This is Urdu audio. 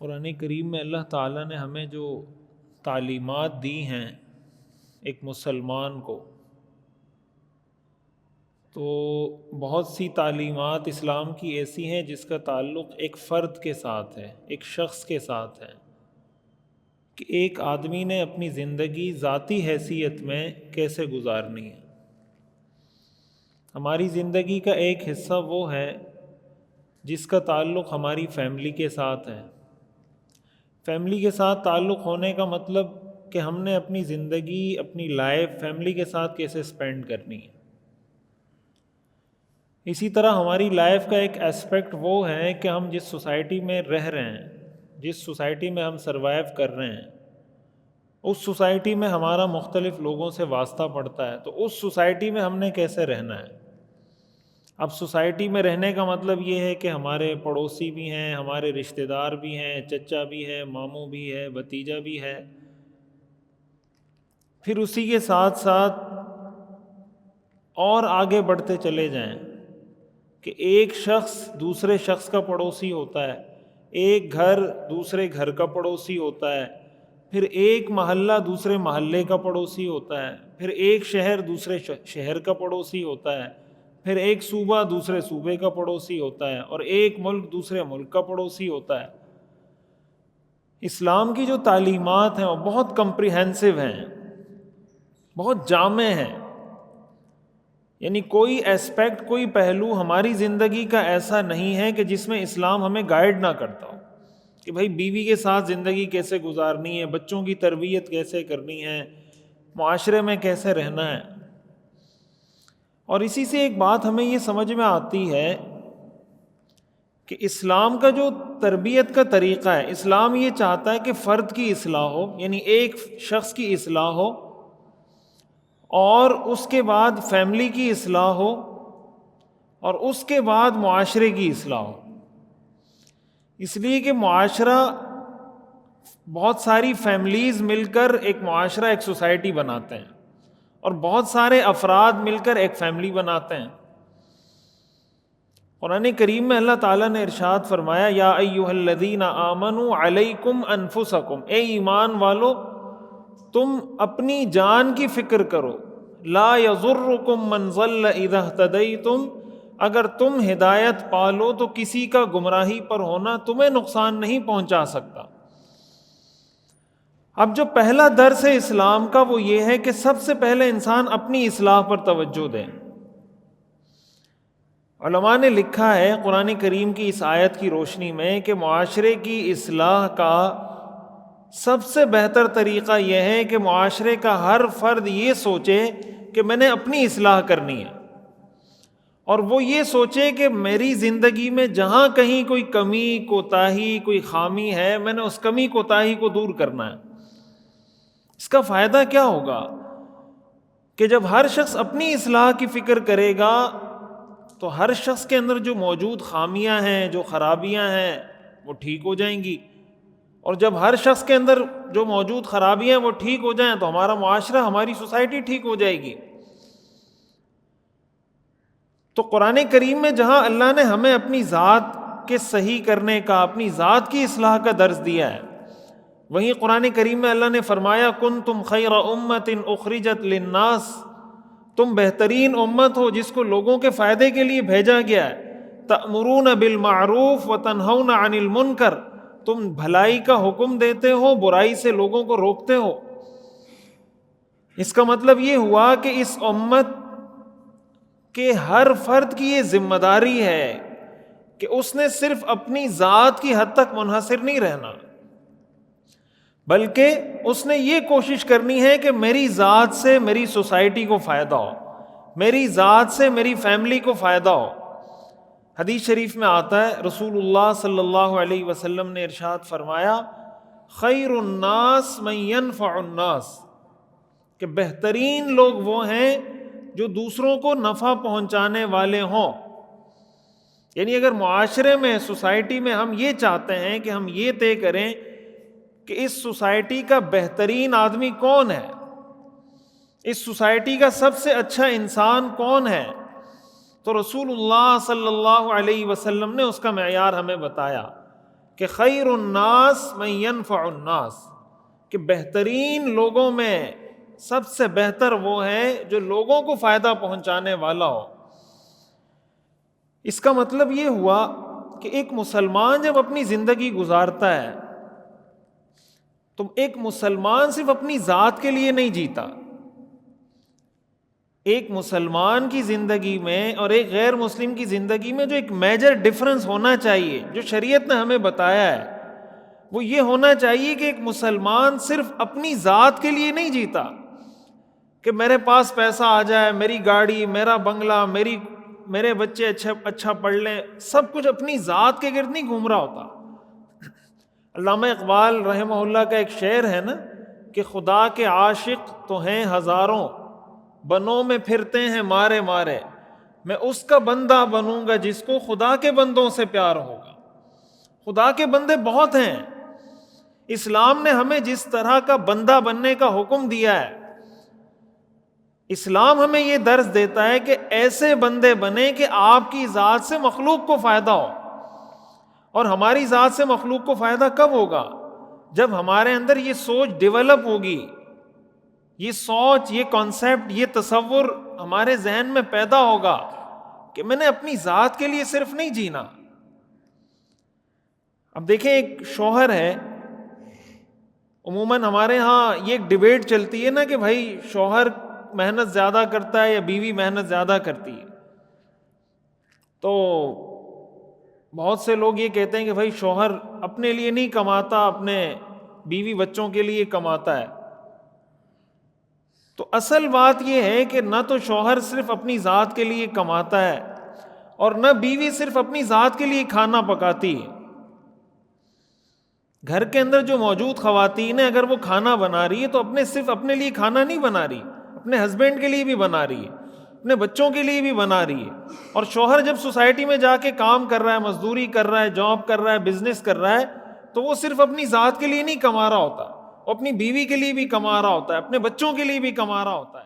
قرآن کریم میں اللہ تعالیٰ نے ہمیں جو تعلیمات دی ہیں ایک مسلمان کو، تو بہت سی تعلیمات اسلام کی ایسی ہیں جس کا تعلق ایک فرد کے ساتھ ہے، ایک شخص کے ساتھ ہے، کہ ایک آدمی نے اپنی زندگی ذاتی حیثیت میں کیسے گزارنی ہے۔ ہماری زندگی کا ایک حصہ وہ ہے جس کا تعلق ہماری فیملی کے ساتھ ہے۔ فیملی کے ساتھ تعلق ہونے کا مطلب کہ ہم نے اپنی زندگی، اپنی لائف فیملی کے ساتھ کیسے سپینڈ کرنی ہے۔ اسی طرح ہماری لائف کا ایک اسپیکٹ وہ ہے کہ ہم جس سوسائٹی میں رہ رہے ہیں، جس سوسائٹی میں ہم سروائیو کر رہے ہیں، اس سوسائٹی میں ہمارا مختلف لوگوں سے واسطہ پڑتا ہے، تو اس سوسائٹی میں ہم نے کیسے رہنا ہے۔ اب سوسائٹی میں رہنے کا مطلب یہ ہے کہ ہمارے پڑوسی بھی ہیں، ہمارے رشتہ دار بھی ہیں، چچا بھی ہے، ماموں بھی ہے، بھتیجا بھی ہے۔ پھر اسی کے ساتھ ساتھ اور آگے بڑھتے چلے جائیں کہ ایک شخص دوسرے شخص کا پڑوسی ہوتا ہے، ایک گھر دوسرے گھر کا پڑوسی ہوتا ہے، پھر ایک محلہ دوسرے محلے کا پڑوسی ہوتا ہے، پھر ایک شہر دوسرے شہر کا پڑوسی ہوتا ہے، پھر ایک صوبہ دوسرے صوبے کا پڑوسی ہوتا ہے، اور ایک ملک دوسرے ملک کا پڑوسی ہوتا ہے۔ اسلام کی جو تعلیمات ہیں وہ بہت کمپریہنسو ہیں، بہت جامع ہیں، یعنی کوئی اسپیکٹ، کوئی پہلو ہماری زندگی کا ایسا نہیں ہے کہ جس میں اسلام ہمیں گائیڈ نہ کرتا ہو، کہ بھائی بیوی کے ساتھ زندگی کیسے گزارنی ہے، بچوں کی تربیت کیسے کرنی ہے، معاشرے میں کیسے رہنا ہے۔ اور اسی سے ایک بات ہمیں یہ سمجھ میں آتی ہے کہ اسلام کا جو تربیت کا طریقہ ہے، اسلام یہ چاہتا ہے کہ فرد کی اصلاح ہو، یعنی ایک شخص کی اصلاح ہو، اور اس کے بعد فیملی کی اصلاح ہو، اور اس کے بعد معاشرے کی اصلاح ہو۔ اس لیے کہ معاشرہ، بہت ساری فیملیز مل کر ایک معاشرہ، ایک سوسائٹی بناتے ہیں، اور بہت سارے افراد مل کر ایک فیملی بناتے ہیں۔ قرآن کریم میں اللہ تعالیٰ نے ارشاد فرمایا، یا ایھا الذین آمنوا علیکم انفسکم، اے ایمان والو تم اپنی جان کی فکر کرو، لا یضرکم من ضل اذا اہتدیتم، اگر تم ہدایت پالو تو کسی کا گمراہی پر ہونا تمہیں نقصان نہیں پہنچا سکتا۔ اب جو پہلا درس ہے اسلام کا وہ یہ ہے کہ سب سے پہلے انسان اپنی اصلاح پر توجہ دے۔ علماء نے لکھا ہے قرآن کریم کی اس آیت کی روشنی میں کہ معاشرے کی اصلاح کا سب سے بہتر طریقہ یہ ہے کہ معاشرے کا ہر فرد یہ سوچے کہ میں نے اپنی اصلاح کرنی ہے، اور وہ یہ سوچے کہ میری زندگی میں جہاں کہیں کوئی کمی، کوتاہی، کوئی خامی ہے، میں نے اس کمی کوتاہی کو دور کرنا ہے۔ اس کا فائدہ کیا ہوگا کہ جب ہر شخص اپنی اصلاح کی فکر کرے گا تو ہر شخص کے اندر جو موجود خامیاں ہیں، جو خرابیاں ہیں، وہ ٹھیک ہو جائیں گی، اور جب ہر شخص کے اندر جو موجود خرابیاں ہیں وہ ٹھیک ہو جائیں تو ہمارا معاشرہ، ہماری سوسائٹی ٹھیک ہو جائے گی۔ تو قرآن کریم میں جہاں اللہ نے ہمیں اپنی ذات کے صحیح کرنے کا، اپنی ذات کی اصلاح کا درس دیا ہے، وہیں قرآن کریم میں اللہ نے فرمایا کنتم خیر امۃ اخرجت للناس، تم بہترین امت ہو جس کو لوگوں کے فائدے کے لیے بھیجا گیا ہے، تأمرون بالمعروف وتنہون عن المنکر، تم بھلائی کا حکم دیتے ہو، برائی سے لوگوں کو روکتے ہو۔ اس کا مطلب یہ ہوا کہ اس امت کے ہر فرد کی یہ ذمہ داری ہے کہ اس نے صرف اپنی ذات کی حد تک منحصر نہیں رہنا، بلکہ اس نے یہ کوشش کرنی ہے کہ میری ذات سے میری سوسائٹی کو فائدہ ہو، میری ذات سے میری فیملی کو فائدہ ہو۔ حدیث شریف میں آتا ہے، رسول اللہ صلی اللہ علیہ وسلم نے ارشاد فرمایا، خیر الناس من ينفع الناس، کہ بہترین لوگ وہ ہیں جو دوسروں کو نفع پہنچانے والے ہوں۔ یعنی اگر معاشرے میں، سوسائٹی میں ہم یہ چاہتے ہیں کہ ہم یہ طے کریں کہ اس سوسائٹی کا بہترین آدمی کون ہے، اس سوسائٹی کا سب سے اچھا انسان کون ہے، تو رسول اللہ صلی اللہ علیہ وسلم نے اس کا معیار ہمیں بتایا کہ خیر الناس من ينفع الناس، کہ بہترین لوگوں میں سب سے بہتر وہ ہے جو لوگوں کو فائدہ پہنچانے والا ہو۔ اس کا مطلب یہ ہوا کہ ایک مسلمان جب اپنی زندگی گزارتا ہے تو ایک مسلمان صرف اپنی ذات کے لیے نہیں جیتا۔ ایک مسلمان کی زندگی میں اور ایک غیر مسلم کی زندگی میں جو ایک میجر ڈفرنس ہونا چاہیے، جو شریعت نے ہمیں بتایا ہے، وہ یہ ہونا چاہیے کہ ایک مسلمان صرف اپنی ذات کے لیے نہیں جیتا کہ میرے پاس پیسہ آ جائے، میری گاڑی، میرا بنگلہ، میرے بچے اچھا پڑھ لیں، سب کچھ اپنی ذات کے گرد نہیں گھوم رہا ہوتا۔ علامہ اقبال رحمہ اللہ کا ایک شعر ہے نا کہ خدا کے عاشق تو ہیں ہزاروں، بنوں میں پھرتے ہیں مارے مارے، میں اس کا بندہ بنوں گا جس کو خدا کے بندوں سے پیار ہوگا۔ خدا کے بندے بہت ہیں، اسلام نے ہمیں جس طرح کا بندہ بننے کا حکم دیا ہے، اسلام ہمیں یہ درس دیتا ہے کہ ایسے بندے بنے کہ آپ کی ذات سے مخلوق کو فائدہ ہو۔ اور ہماری ذات سے مخلوق کو فائدہ کب ہوگا؟ جب ہمارے اندر یہ سوچ ڈیولپ ہوگی، یہ سوچ، یہ کانسیپٹ، یہ تصور ہمارے ذہن میں پیدا ہوگا کہ میں نے اپنی ذات کے لیے صرف نہیں جینا۔ اب دیکھیں، ایک شوہر ہے، عموماً ہمارے ہاں یہ ایک ڈیبیٹ چلتی ہے نا کہ بھائی شوہر محنت زیادہ کرتا ہے یا بیوی محنت زیادہ کرتی ہے، تو بہت سے لوگ یہ کہتے ہیں کہ بھائی شوہر اپنے لیے نہیں کماتا، اپنے بیوی بچوں کے لیے کماتا ہے۔ تو اصل بات یہ ہے کہ نہ تو شوہر صرف اپنی ذات کے لیے کماتا ہے اور نہ بیوی صرف اپنی ذات کے لیے کھانا پکاتی ہے۔ گھر کے اندر جو موجود خواتین ہیں، اگر وہ کھانا بنا رہی ہے تو صرف اپنے لیے کھانا نہیں بنا رہی، اپنے ہسبینڈ کے لیے بھی بنا رہی ہے، اپنے بچوں کے لیے بھی بنا رہی ہے۔ اور شوہر جب سوسائٹی میں جا کے کام کر رہا ہے، مزدوری کر رہا ہے، جاب کر رہا ہے، بزنس کر رہا ہے، تو وہ صرف اپنی ذات کے لیے نہیں کما رہا ہوتا، وہ اپنی بیوی کے لیے بھی کما رہا ہوتا ہے، اپنے بچوں کے لیے بھی کما رہا ہوتا ہے۔